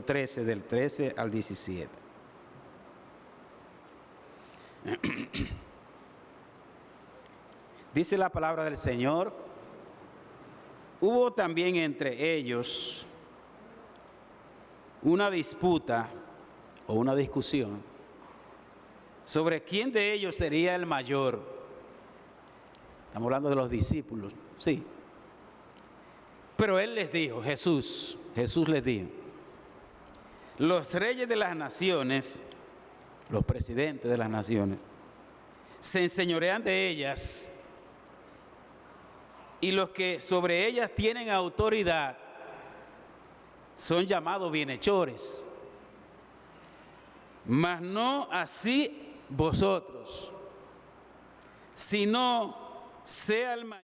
13, del 13 al 17. Dice la palabra del Señor: hubo también entre ellos una disputa o una discusión sobre quién de ellos sería el mayor. Estamos hablando de los discípulos, sí. Pero él les dijo, Jesús les dijo: los reyes de las naciones, los presidentes de las naciones, se enseñorean de ellas, y los que sobre ellas tienen autoridad son llamados bienhechores. Mas no así vosotros, sino sea el mayor.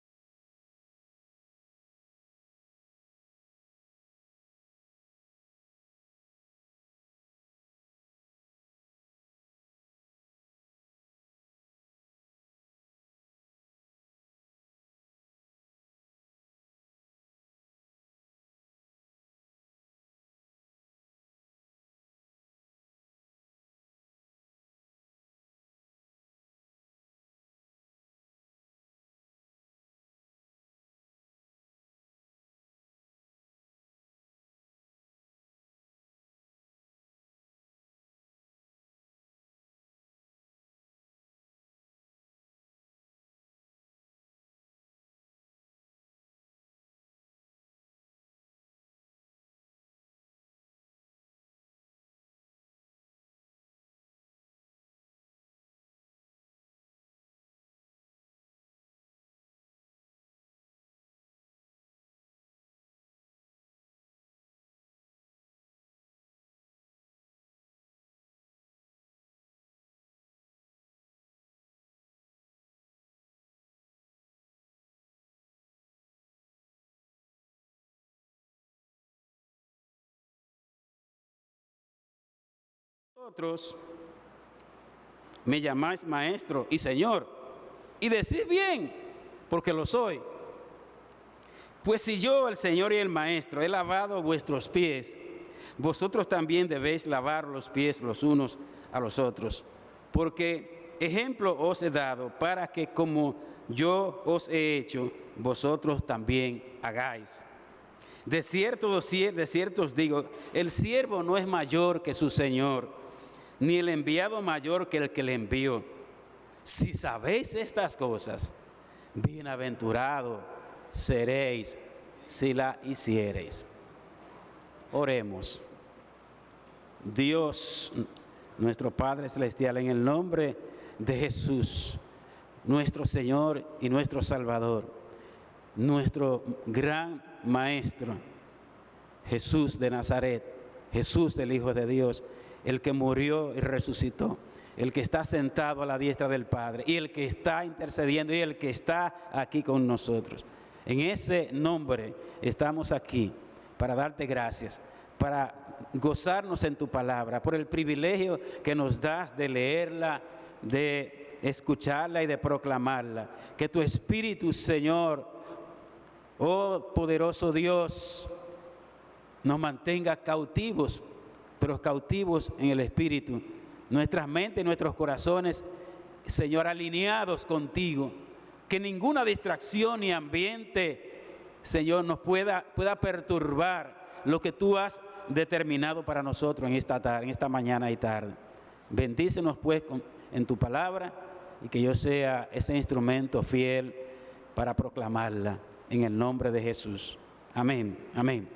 Vosotros me llamáis maestro y señor, y decís bien, porque lo soy. Pues si yo, el Señor y el Maestro, he lavado vuestros pies, vosotros también debéis lavar los pies los unos a los otros. Porque ejemplo os he dado para que como yo os he hecho, vosotros también hagáis. De cierto os digo, el siervo no es mayor que su Señor, ni el enviado mayor que el que le envió. Si sabéis estas cosas, bienaventurado seréis si la hiciereis. Oremos. Dios, nuestro Padre Celestial, en el nombre de Jesús, nuestro Señor y nuestro Salvador, nuestro gran Maestro, Jesús de Nazaret, Jesús del Hijo de Dios, el que murió y resucitó, el que está sentado a la diestra del Padre y el que está intercediendo y el que está aquí con nosotros. En ese nombre estamos aquí para darte gracias, para gozarnos en tu palabra, por el privilegio que nos das de leerla, de escucharla y de proclamarla. Que tu Espíritu, Señor, oh poderoso Dios, nos mantenga cautivos, pero cautivos en el Espíritu. Nuestras mentes y nuestros corazones, Señor, alineados contigo. Que ninguna distracción ni ambiente, Señor, nos pueda perturbar lo que tú has determinado para nosotros en esta tarde, en esta mañana y tarde. Bendícenos pues en tu palabra y que yo sea ese instrumento fiel para proclamarla en el nombre de Jesús. Amén, amén.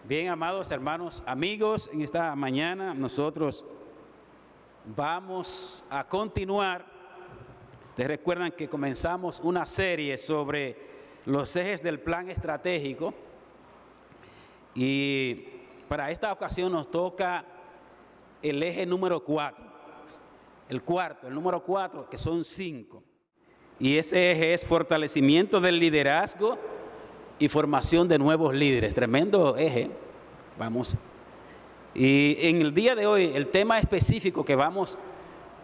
Bien, amados hermanos, amigos, en esta mañana nosotros vamos a continuar. Ustedes recuerdan que comenzamos una serie sobre los ejes del plan estratégico y para esta ocasión nos toca el eje número 4, el número 4, que son 5. Y ese eje es fortalecimiento del liderazgo y formación de nuevos líderes. Tremendo eje. Vamos. Y en el día de hoy, el tema específico que vamos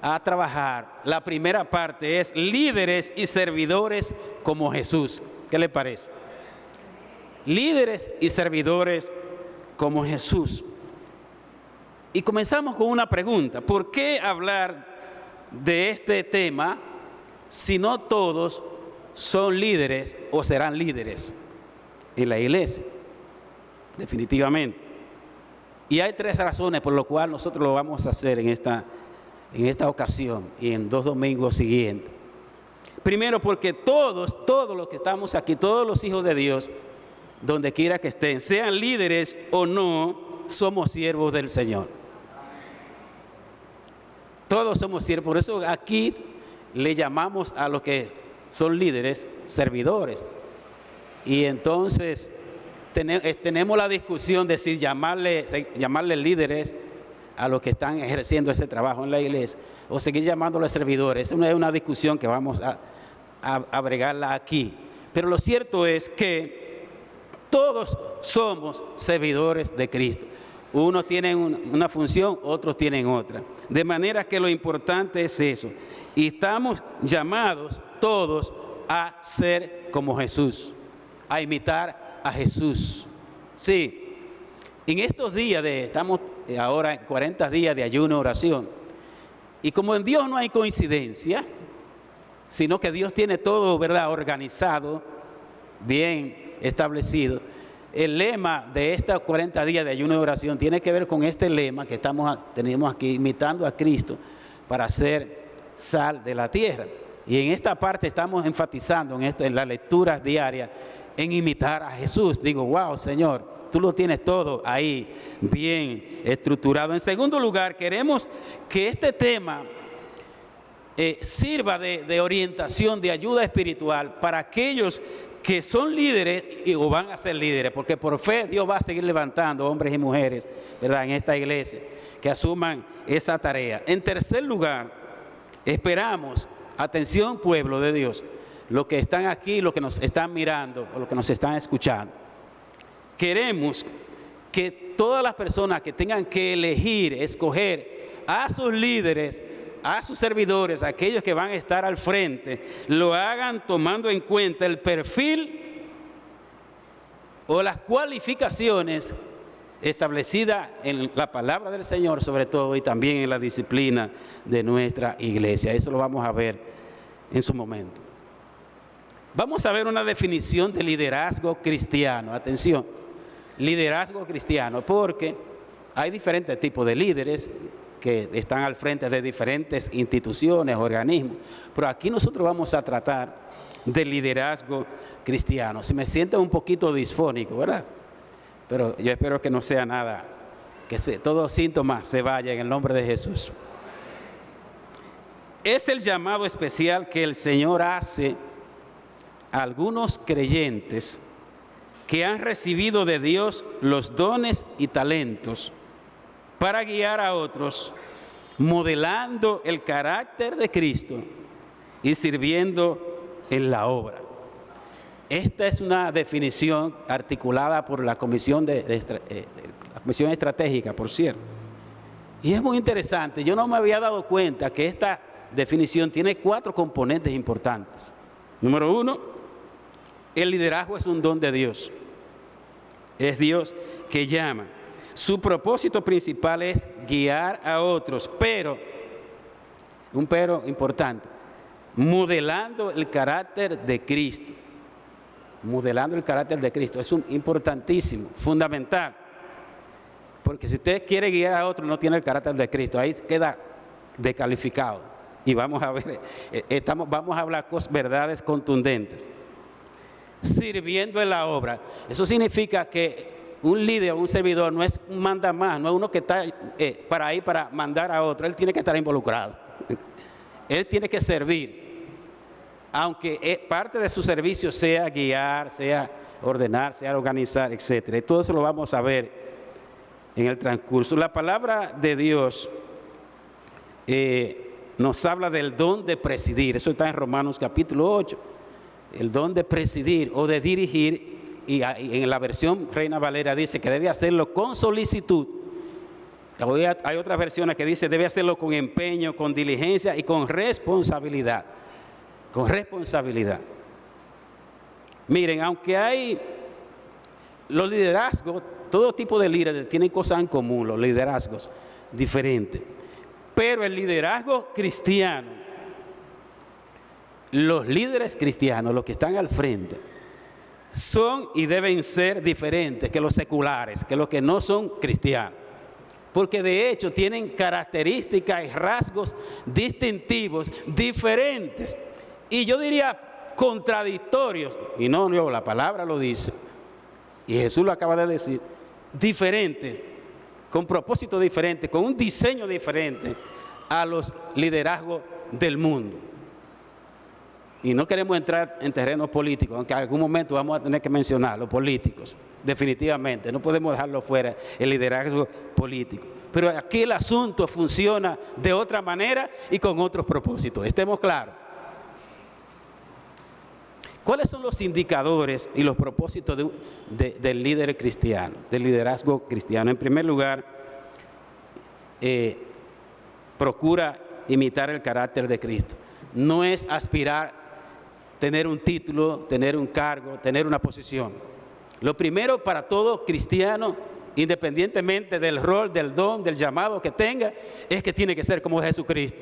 a trabajar, la primera parte es líderes y servidores como Jesús. ¿Qué le parece? Líderes y servidores como Jesús. Y comenzamos con una pregunta: ¿por qué hablar de este tema si no todos son líderes o serán líderes en la iglesia? Definitivamente. Y hay 3 razones por las cuales nosotros lo vamos a hacer en esta ocasión y en 2 domingos siguientes. Primero, porque todos los que estamos aquí, todos los hijos de Dios, donde quiera que estén, sean líderes o no, somos siervos del Señor. Todos somos siervos. Por eso aquí le llamamos a los que son líderes servidores. Y entonces tenemos la discusión de si llamarle líderes a los que están ejerciendo ese trabajo en la iglesia o seguir llamándoles servidores. Esa es una discusión que vamos a bregarla aquí. Pero lo cierto es que todos somos servidores de Cristo. Unos tienen una función, otros tienen otra. De manera que lo importante es eso. Y estamos llamados todos a ser como Jesús, a imitar a Jesús. Sí, en estos días estamos ahora en 40 días de ayuno y oración. Y como en Dios no hay coincidencia, sino que Dios tiene todo, ¿verdad?, organizado, bien establecido. El lema de estos 40 días de ayuno y oración tiene que ver con este lema que tenemos aquí, imitando a Cristo para ser sal de la tierra. Y en esta parte estamos enfatizando en las lecturas diarias en imitar a Jesús. Digo, wow, Señor, tú lo tienes todo ahí bien estructurado. En segundo lugar, queremos que este tema sirva de orientación, de ayuda espiritual para aquellos que son líderes o van a ser líderes, porque por fe Dios va a seguir levantando hombres y mujeres, ¿verdad?, en esta iglesia que asuman esa tarea. En tercer lugar, esperamos, atención pueblo de Dios, los que están aquí, los que nos están mirando o los que nos están escuchando, queremos que todas las personas que tengan que elegir, escoger a sus líderes, a sus servidores, a aquellos que van a estar al frente, lo hagan tomando en cuenta el perfil o las cualificaciones establecidas en la palabra del Señor, sobre todo, y también en la disciplina de nuestra iglesia. Eso lo vamos a ver en su momento. Vamos a ver una definición de liderazgo cristiano. Atención, liderazgo cristiano, porque hay diferentes tipos de líderes que están al frente de diferentes instituciones, organismos, pero aquí nosotros vamos a tratar de liderazgo cristiano. Si me siento un poquito disfónico, ¿verdad? Pero yo espero que no sea nada, que todos síntomas se vayan en el nombre de Jesús. Es el llamado especial que el Señor hace a algunos creyentes que han recibido de Dios los dones y talentos para guiar a otros, modelando el carácter de Cristo y sirviendo en la obra. Esta es una definición articulada por la Comisión Estratégica, por cierto. Y es muy interesante. Yo no me había dado cuenta que esta definición tiene 4 componentes importantes. Número 1, el liderazgo es un don de Dios. Es Dios que llama. Su propósito principal es guiar a otros, pero, un pero importante, modelando el carácter de Cristo. Modelando el carácter de Cristo. Es importantísimo, fundamental. Porque si usted quiere guiar a otro, no tiene el carácter de Cristo. Ahí queda descalificado. Y vamos a ver, vamos a hablar verdades contundentes. Sirviendo en la obra. Eso significa que un líder o un servidor no es un manda más, no es uno que está para mandar a otro. Él tiene que estar involucrado. Él tiene que servir. Aunque parte de su servicio sea guiar, sea ordenar, sea organizar, etc. Y todo eso lo vamos a ver en el transcurso. La palabra de Dios nos habla del don de presidir. Eso está en Romanos capítulo 8. El don de presidir o de dirigir. Y en la versión Reina Valera dice que debe hacerlo con solicitud. Hay otras versiones que dice debe hacerlo con empeño, con diligencia y con responsabilidad. Con responsabilidad. Miren, aunque hay los liderazgos, todo tipo de líderes tienen cosas en común, los liderazgos. diferentes. Pero el liderazgo cristiano, los líderes cristianos, los que están al frente, son y deben ser diferentes que los seculares, que los que no son cristianos. Porque de hecho tienen características y rasgos distintivos diferentes. Y yo diría contradictorios. Y no, la palabra lo dice. Y Jesús lo acaba de decir. Diferentes, con propósito diferente, con un diseño diferente a los liderazgos del mundo. Y no queremos entrar en terrenos políticos, aunque en algún momento vamos a tener que mencionar los políticos, definitivamente. No podemos dejarlo fuera, el liderazgo político. Pero aquí el asunto funciona de otra manera y con otros propósitos. Estemos claros. ¿Cuáles son los indicadores y los propósitos del líder cristiano, del liderazgo cristiano? En primer lugar, procura imitar el carácter de Cristo. No es aspirar tener un título, tener un cargo, tener una posición. Lo primero para todo cristiano, independientemente del rol, del don, del llamado que tenga, es que tiene que ser como Jesucristo.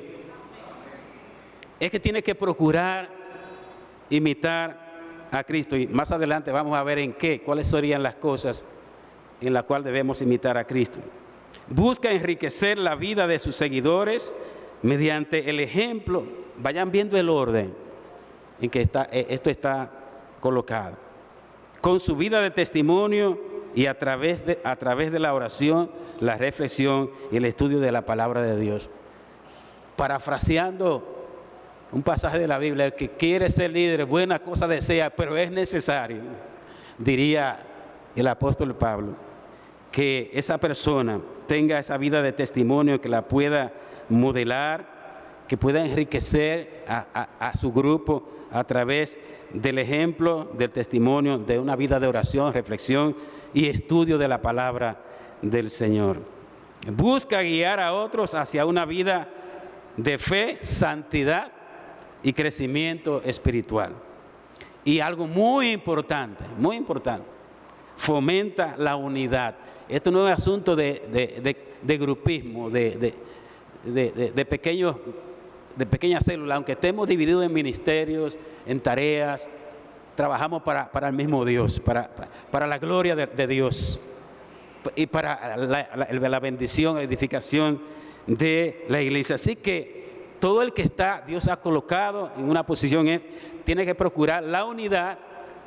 Es que tiene que procurar imitar a Cristo. Y más adelante vamos a ver en qué, cuáles serían las cosas en las cuales debemos imitar a Cristo. Busca enriquecer la vida de sus seguidores mediante el ejemplo. Vayan viendo el orden en que esto está colocado. Con su vida de testimonio y a través de la oración, la reflexión y el estudio de la palabra de Dios. Parafraseando un pasaje de la Biblia, el que quiere ser líder, buena cosa desea, pero es necesario, diría el apóstol Pablo, que esa persona tenga esa vida de testimonio, que la pueda modelar, que pueda enriquecer a su grupo a través del ejemplo, del testimonio, de una vida de oración, reflexión y estudio de la palabra del Señor. Busca guiar a otros hacia una vida de fe, santidad y crecimiento espiritual. Y algo muy importante, fomenta la unidad. Esto no es asunto de grupismo, de pequeñas células, aunque estemos divididos en ministerios, en tareas, trabajamos para el mismo Dios, para la gloria de Dios y para la bendición, la edificación de la iglesia. Así que todo el que está, Dios ha colocado en una posición, tiene que procurar la unidad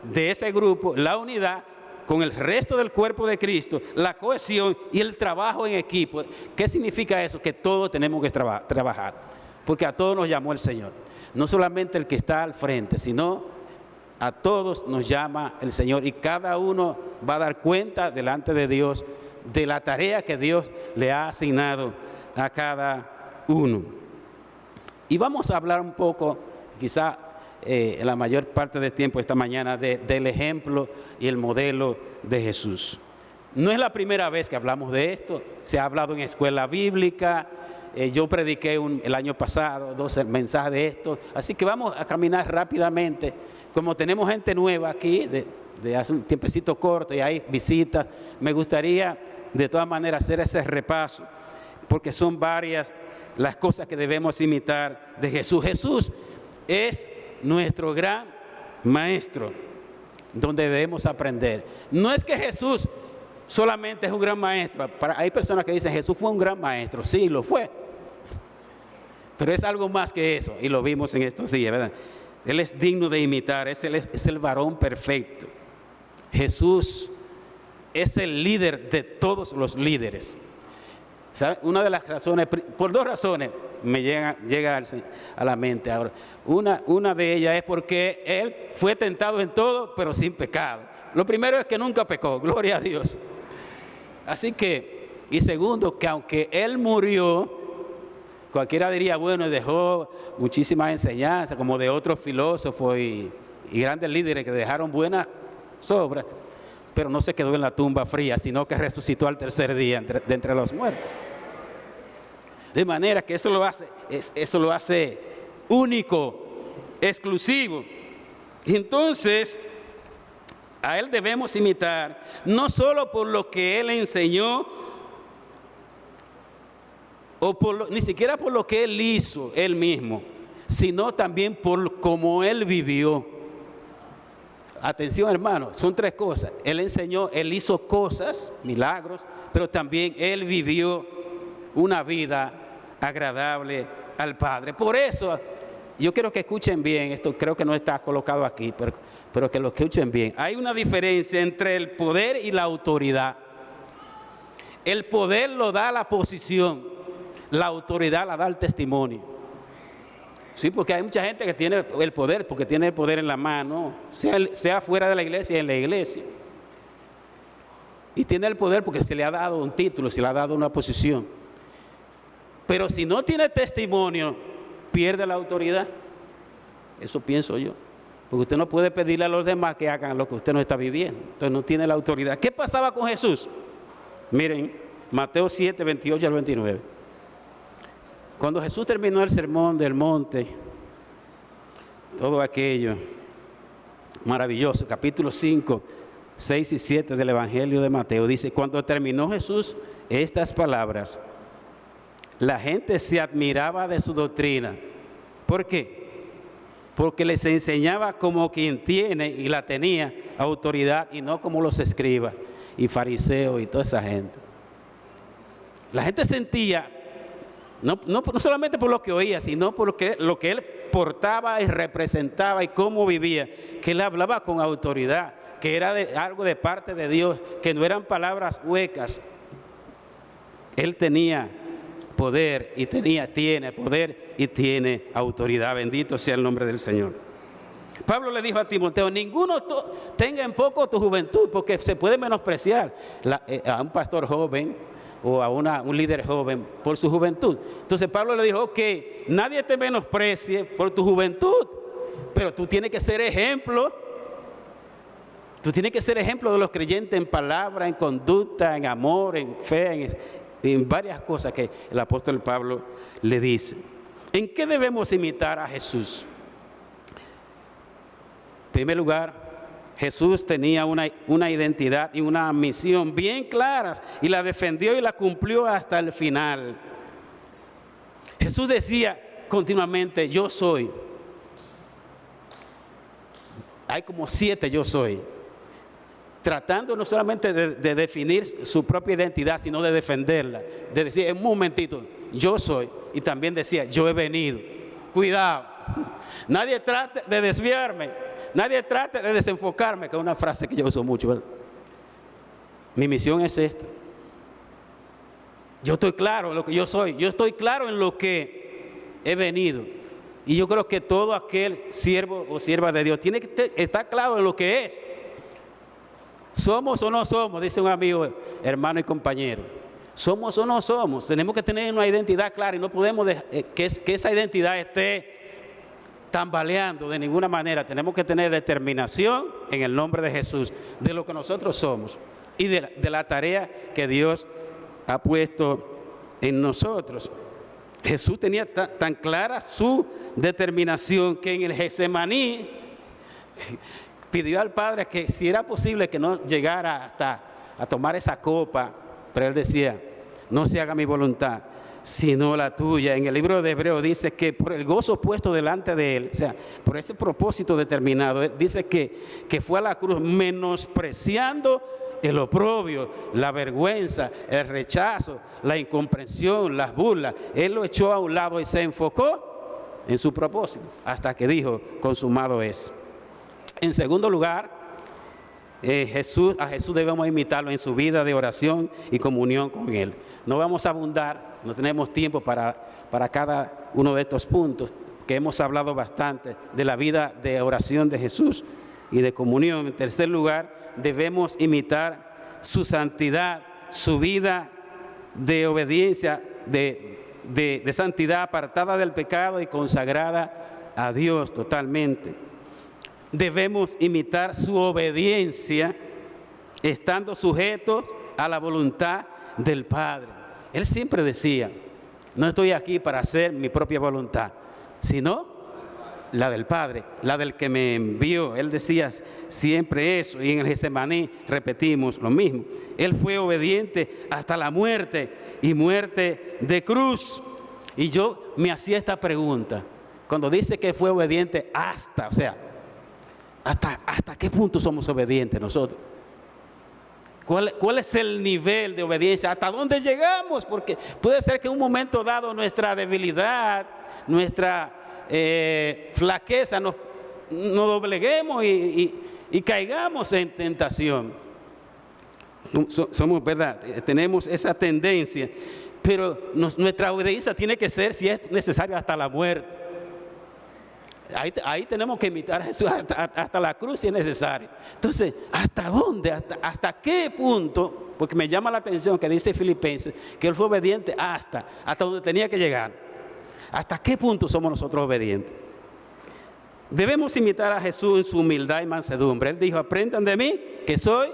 de ese grupo, la unidad con el resto del cuerpo de Cristo, la cohesión y el trabajo en equipo. ¿Qué significa eso? Que todos tenemos que trabajar, porque a todos nos llamó el Señor. No solamente el que está al frente, sino a todos nos llama el Señor, y cada uno va a dar cuenta delante de Dios de la tarea que Dios le ha asignado a cada uno. Y vamos a hablar un poco, quizá en la mayor parte del tiempo esta mañana, del ejemplo y el modelo de Jesús. No es la primera vez que hablamos de esto, se ha hablado en escuela bíblica, yo prediqué el año pasado 2 mensajes de esto, así que vamos a caminar rápidamente. Como tenemos gente nueva aquí, de hace un tiempecito corto y hay visitas, me gustaría de todas maneras hacer ese repaso, porque son varias las cosas que debemos imitar de Jesús. Jesús es nuestro gran maestro, donde debemos aprender. No es que Jesús solamente es un gran maestro. Hay personas que dicen Jesús fue un gran maestro. Sí, lo fue. Pero es algo más que eso, y lo vimos en estos días, ¿verdad? Él es digno de imitar, es el varón perfecto. Jesús es el líder de todos los líderes. ¿Sabe? Una de las razones, por 2 razones me llega a la mente ahora. Una de ellas es porque Él fue tentado en todo, pero sin pecado. Lo primero es que nunca pecó, gloria a Dios. Así que, y segundo, que aunque Él murió, cualquiera diría, bueno, dejó muchísimas enseñanzas, como de otros filósofos y grandes líderes que dejaron buenas obras, pero no se quedó en la tumba fría, sino que resucitó al tercer día de entre los muertos. De manera que eso lo hace único, exclusivo. Y entonces, a Él debemos imitar, no solo por lo que Él enseñó, ni siquiera por lo que Él hizo, Él mismo, sino también por cómo Él vivió. Atención, hermanos, son tres cosas. Él enseñó, Él hizo cosas, milagros, pero también Él vivió una vida agradable al Padre. Por eso, yo quiero que escuchen bien, esto creo que no está colocado aquí, pero que lo escuchen bien. Hay una diferencia entre el poder y la autoridad. El poder lo da la posición, la autoridad la da el testimonio. Sí, porque hay mucha gente que tiene el poder, porque tiene el poder en la mano, sea fuera de la iglesia y en la iglesia. Y tiene el poder porque se le ha dado un título, se le ha dado una posición. Pero si no tiene testimonio, pierde la autoridad. Eso pienso yo. Porque usted no puede pedirle a los demás que hagan lo que usted no está viviendo. Entonces no tiene la autoridad. ¿Qué pasaba con Jesús? Miren, Mateo 7, 28 al 29. Cuando Jesús terminó el sermón del monte, todo aquello maravilloso, capítulo 5, 6 y 7 del Evangelio de Mateo, dice: cuando terminó Jesús estas palabras, la gente se admiraba de su doctrina. ¿Por qué? Porque les enseñaba como quien tiene y la tenía autoridad, y no como los escribas y fariseos y toda esa gente. La gente sentía, no solamente por lo que oía, sino por lo que él portaba y representaba y cómo vivía, que él hablaba con autoridad, que era algo de parte de Dios, que no eran palabras huecas. Él tenía poder y tiene poder y tiene autoridad. Bendito sea el nombre del Señor. Pablo le dijo a Timoteo: ninguno tenga en poco tu juventud, porque se puede menospreciar a un pastor joven o a un líder joven por su juventud. Entonces Pablo le dijo: ok, nadie te menosprecie por tu juventud, pero tú tienes que ser ejemplo. Tú tienes que ser ejemplo de los creyentes en palabra, en conducta, en amor, en fe, en varias cosas que el apóstol Pablo le dice. ¿En qué debemos imitar a Jesús? En primer lugar, Jesús tenía una identidad y una misión bien claras, y la defendió y la cumplió hasta el final. Jesús decía continuamente: yo soy. Hay como 7 yo soy, tratando no solamente de definir su propia identidad, sino de defenderla, de decir en un momentito: yo soy. Y también decía: yo he venido. Cuidado, nadie trate de desviarme, nadie trate de desenfocarme, que es una frase que yo uso mucho, ¿verdad? Mi misión es esta. Yo estoy claro en lo que yo soy, yo estoy claro en lo que he venido. Y yo creo que todo aquel siervo o sierva de Dios tiene que estar claro en lo que es. ¿Somos o no somos? Dice un amigo, hermano y compañero. ¿Somos o no somos? Tenemos que tener una identidad clara, y no podemos dejar que esa identidad esté tambaleando de ninguna manera. Tenemos que tener determinación en el nombre de Jesús, de lo que nosotros somos y de la tarea que Dios ha puesto en nosotros. Jesús tenía tan clara su determinación que en el Getsemaní pidió al Padre que si era posible que no llegara hasta a tomar esa copa, pero él decía: no se haga mi voluntad, sino la tuya. En el libro de Hebreos dice que por el gozo puesto delante de él, o sea, por ese propósito determinado, dice que fue a la cruz menospreciando el oprobio, la vergüenza, el rechazo, la incomprensión, las burlas. Él lo echó a un lado y se enfocó en su propósito, hasta que dijo: consumado es. En segundo lugar, a Jesús debemos imitarlo en su vida de oración y comunión con Él. No vamos a abundar, no tenemos tiempo para cada uno de estos puntos, que hemos hablado bastante de la vida de oración de Jesús y de comunión. En tercer lugar, debemos imitar su santidad, su vida de obediencia, de santidad, apartada del pecado y consagrada a Dios totalmente. Debemos imitar su obediencia, estando sujetos a la voluntad del Padre. Él siempre decía: no estoy aquí para hacer mi propia voluntad, sino la del Padre, la del que me envió. Él decía siempre eso, y en el Getsemaní repetimos lo mismo. Él fue obediente hasta la muerte, y muerte de cruz. Y yo me hacía esta pregunta, cuando dice que fue obediente hasta, o sea, ¿hasta qué punto somos obedientes nosotros? ¿Cuál es el nivel de obediencia? ¿Hasta dónde llegamos? Porque puede ser que en un momento dado nuestra debilidad, nuestra flaqueza, nos dobleguemos y caigamos en tentación. Somos, ¿verdad? Tenemos esa tendencia, pero nuestra obediencia tiene que ser, si es necesario, hasta la muerte. Ahí tenemos que imitar a Jesús hasta la cruz si es necesario. Entonces, ¿hasta dónde? ¿Hasta qué punto? Porque me llama la atención que dice Filipenses que Él fue obediente hasta donde tenía que llegar. ¿Hasta qué punto somos nosotros obedientes? Debemos imitar a Jesús en su humildad y mansedumbre. Él dijo: aprendan de mí, que soy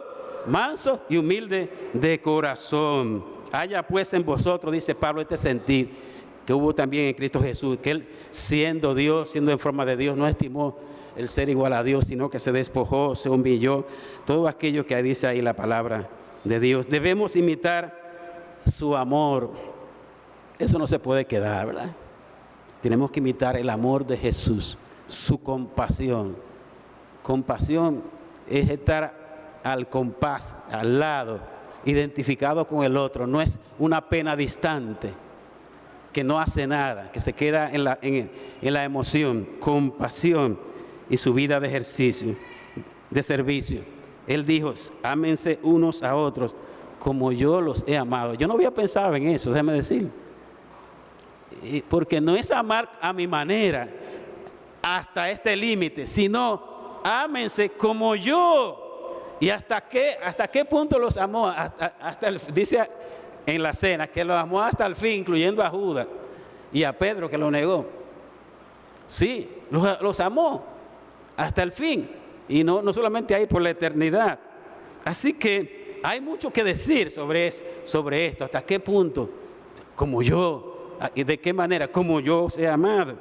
manso y humilde de corazón. Haya pues en vosotros, dice Pablo, este sentir que hubo también en Cristo Jesús, que Él, siendo Dios, siendo en forma de Dios, no estimó el ser igual a Dios, sino que se despojó, se humilló. Todo aquello que dice ahí la palabra de Dios. Debemos imitar su amor. Eso no se puede quedar, ¿verdad? Tenemos que imitar el amor de Jesús, su compasión. Compasión es estar al compás, al lado, identificado con el otro. No es una pena distante que no hace nada, que se queda en la emoción. Compasión y su vida de ejercicio, de servicio. Él dijo: ámense unos a otros como yo los he amado. Yo no había pensado en eso, déjame decir. Porque no es amar a mi manera, hasta este límite, sino ámense como yo. ¿Y hasta qué punto los amó? Dice en la cena que los amó hasta el fin, incluyendo a Judas y a Pedro, que lo negó. Sí, los amó hasta el fin, y no solamente ahí, por la eternidad. Así que hay mucho que decir sobre esto. ¿Hasta qué punto? Como yo. ¿Y de qué manera? Como yo os he amado.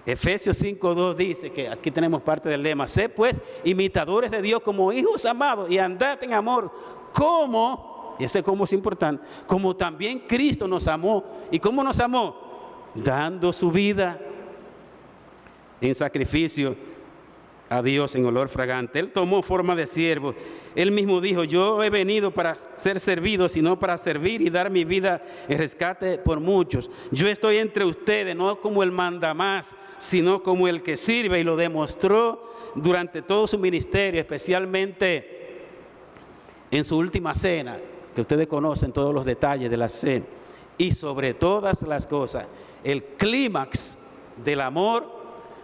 Efesios 5:2 dice, que aquí tenemos parte del lema: sé pues imitadores de Dios como hijos amados, y andad en amor como, y ese como es importante, como también Cristo nos amó. ¿Y cómo nos amó? Dando su vida en sacrificio a Dios en olor fragante. Él tomó forma de siervo. Él mismo dijo: yo he venido para ser servido, sino para servir y dar mi vida en rescate por muchos. Yo estoy entre ustedes, no como el mandamás, sino como el que sirve. Y lo demostró durante todo su ministerio, especialmente en su última cena, que ustedes conocen todos los detalles de la cena. Y sobre todas las cosas, el clímax del amor,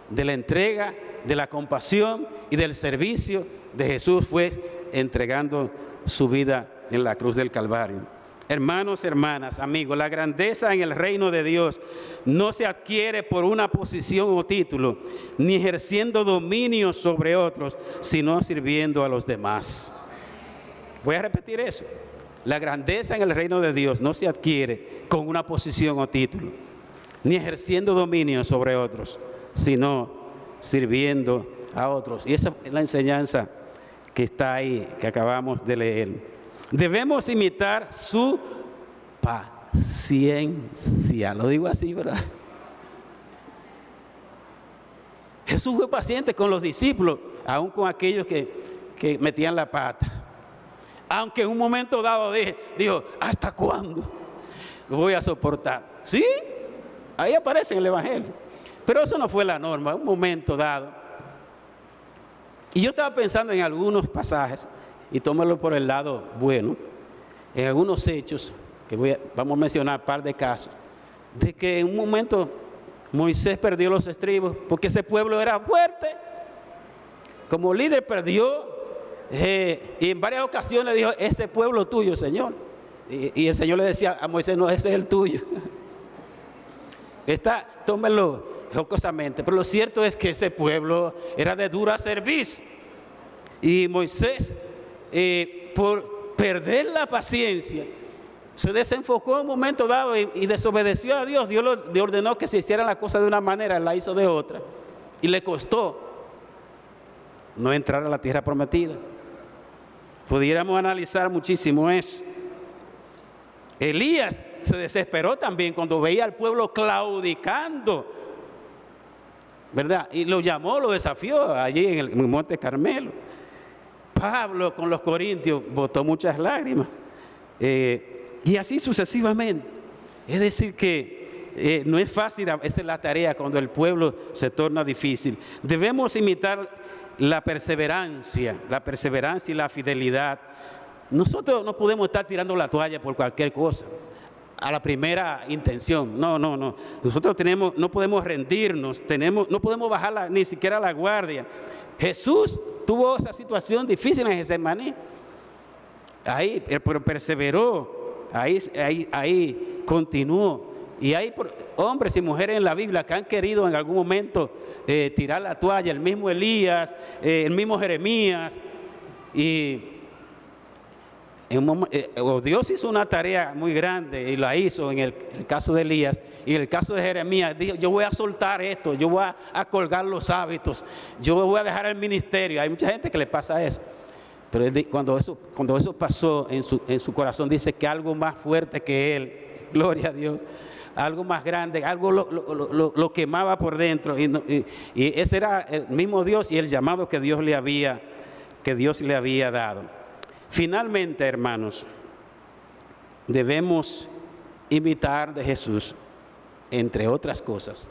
de la entrega, de la compasión y del servicio de Jesús fue entregando su vida en la cruz del Calvario. Hermanos, hermanas, amigos, la grandeza en el reino de Dios no se adquiere por una posición o título, ni ejerciendo dominio sobre otros, sino sirviendo a los demás. Voy a repetir eso. La grandeza en el reino de Dios no se adquiere con una posición o título, ni ejerciendo dominio sobre otros, sino sirviendo a otros. Y esa es la enseñanza que está ahí, que acabamos de leer. Debemos imitar su paciencia. Lo digo así, ¿verdad? Jesús fue paciente con los discípulos, aún con aquellos que metían la pata. Aunque en un momento dado dijo: ¿hasta cuándo lo voy a soportar? ¿Sí? Ahí aparece en el Evangelio. Pero eso no fue la norma, un momento dado. Y yo estaba pensando en algunos pasajes, y tómalo por el lado bueno, en algunos hechos, que vamos a mencionar un par de casos, de que en un momento Moisés perdió los estribos, porque ese pueblo era fuerte. Como líder perdió, y en varias ocasiones dijo: ese pueblo tuyo, Señor. Y el Señor le decía a Moisés: no, ese es el tuyo. Tómenlo jocosamente, pero lo cierto es que ese pueblo era de dura cerviz, y Moisés, por perder la paciencia, se desenfocó en un momento dado y desobedeció a Dios. Dios le ordenó que se hiciera la cosa de una manera, él la hizo de otra. y le costó no entrar a la tierra prometida. Pudiéramos analizar muchísimo eso. Elías se desesperó también cuando veía al pueblo claudicando, ¿verdad? Y lo llamó, lo desafió allí en el Monte Carmelo. Pablo con los corintios botó muchas lágrimas. Y así sucesivamente. Es decir que no es fácil, esa es la tarea cuando el pueblo se torna difícil. Debemos imitar la perseverancia y la fidelidad. Nosotros no podemos estar tirando la toalla por cualquier cosa, a la primera intención. No. Nosotros no podemos rendirnos, no podemos bajar ni siquiera la guardia. Jesús tuvo esa situación difícil en Getsemaní. Ahí, pero perseveró, ahí continuó. Y hay hombres y mujeres en la Biblia que han querido en algún momento tirar la toalla, el mismo Elías, el mismo Jeremías. Y Dios hizo una tarea muy grande y la hizo en el caso de Elías. Y en el caso de Jeremías dijo: yo voy a soltar esto, yo voy a colgar los hábitos, yo voy a dejar el ministerio. Hay mucha gente que le pasa eso. Pero él, cuando eso pasó en su corazón, dice que algo más fuerte que él, gloria a Dios, algo más grande, algo lo quemaba por dentro. Y ese era el mismo Dios y el llamado que Dios le había dado. Finalmente, hermanos, debemos imitar de Jesús, entre otras cosas,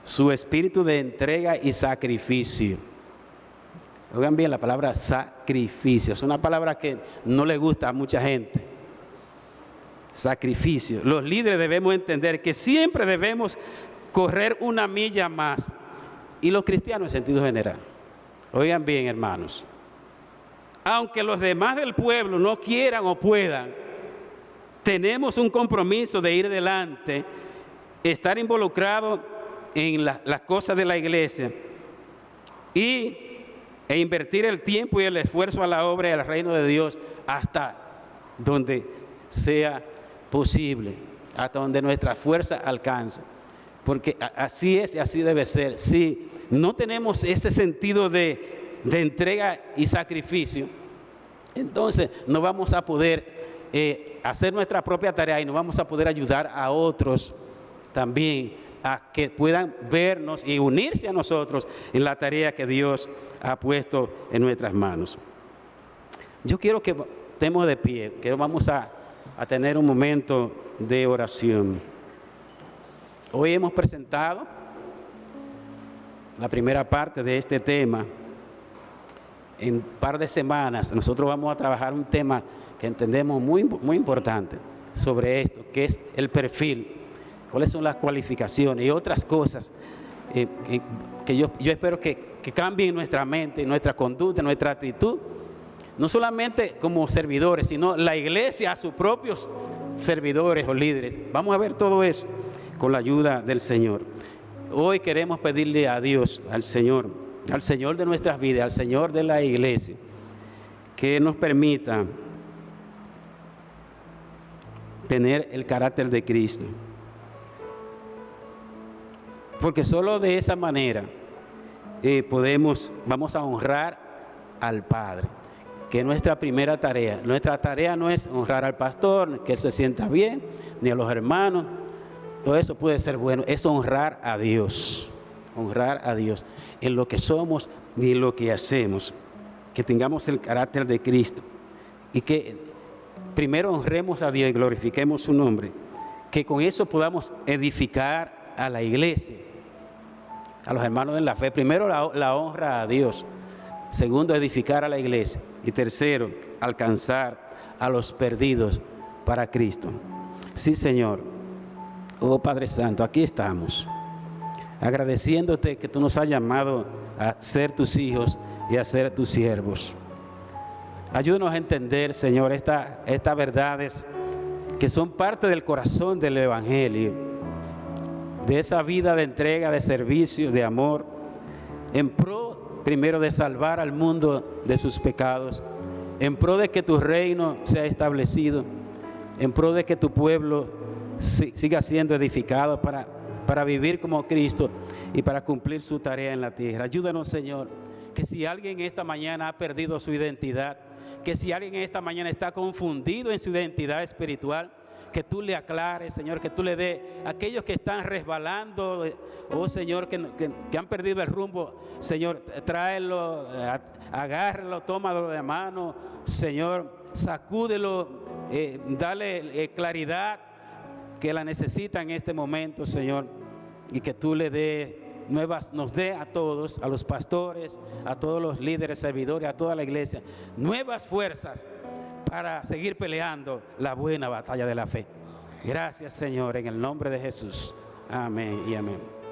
su espíritu de entrega y sacrificio. Oigan bien la palabra sacrificio, es una palabra que no le gusta a mucha gente. Sacrificio. Los líderes debemos entender que siempre debemos correr una milla más, y los cristianos en sentido general. Oigan bien, hermanos, aunque los demás del pueblo no quieran o puedan, tenemos un compromiso de ir adelante, estar involucrados en las cosas de la iglesia e invertir el tiempo y el esfuerzo a la obra y al reino de Dios hasta donde sea posible, hasta donde nuestra fuerza alcance. Porque así es y así debe ser. Si no tenemos ese sentido de entrega y sacrificio, entonces no vamos a poder hacer nuestra propia tarea y no vamos a poder ayudar a otros también a que puedan vernos y unirse a nosotros en la tarea que Dios ha puesto en nuestras manos. Yo quiero que estemos de pie, que vamos a tener un momento de oración. Hoy hemos presentado la primera parte de este tema. En un par de semanas nosotros vamos a trabajar un tema que entendemos muy importante sobre esto, que es el perfil, cuáles son las cualificaciones y otras cosas que yo espero que cambien nuestra mente, nuestra conducta, nuestra actitud, no solamente como servidores, sino la iglesia a sus propios servidores o líderes. Vamos a ver todo eso con la ayuda del Señor. Hoy queremos pedirle a Dios, al Señor de nuestras vidas, al Señor de la iglesia, que nos permita tener el carácter de Cristo. Porque solo de esa manera vamos a honrar al Padre, que es nuestra primera tarea. Nuestra tarea no es honrar al pastor, que él se sienta bien, ni a los hermanos. Todo eso puede ser bueno, es honrar a Dios en lo que somos y en lo que hacemos. Que tengamos el carácter de Cristo y que primero honremos a Dios y glorifiquemos su nombre. Que con eso podamos edificar a la iglesia, a los hermanos en la fe. Primero la honra a Dios, segundo edificar a la iglesia y tercero alcanzar a los perdidos para Cristo. Sí, Señor. Oh Padre Santo, aquí estamos agradeciéndote que tú nos has llamado a ser tus hijos y a ser tus siervos. Ayúdanos a entender, Señor, estas verdades que son parte del corazón del Evangelio, de esa vida de entrega, de servicio, de amor, en pro primero de salvar al mundo de sus pecados, en pro de que tu reino sea establecido, en pro de que tu pueblo siga siendo edificado para para vivir como Cristo y para cumplir su tarea en la tierra. Ayúdanos, Señor, que si alguien esta mañana ha perdido su identidad, que si alguien esta mañana está confundido en su identidad espiritual, que tú le aclares, Señor, que tú le des a aquellos que están resbalando, oh Señor, que han perdido el rumbo, Señor, tráelo, agárralo, tómalo de mano, Señor, sacúdelo, dale claridad que la necesita en este momento, Señor, y que tú le des nos dé a todos, a los pastores, a todos los líderes, servidores, a toda la iglesia, nuevas fuerzas para seguir peleando la buena batalla de la fe. Gracias, Señor, en el nombre de Jesús. Amén y amén.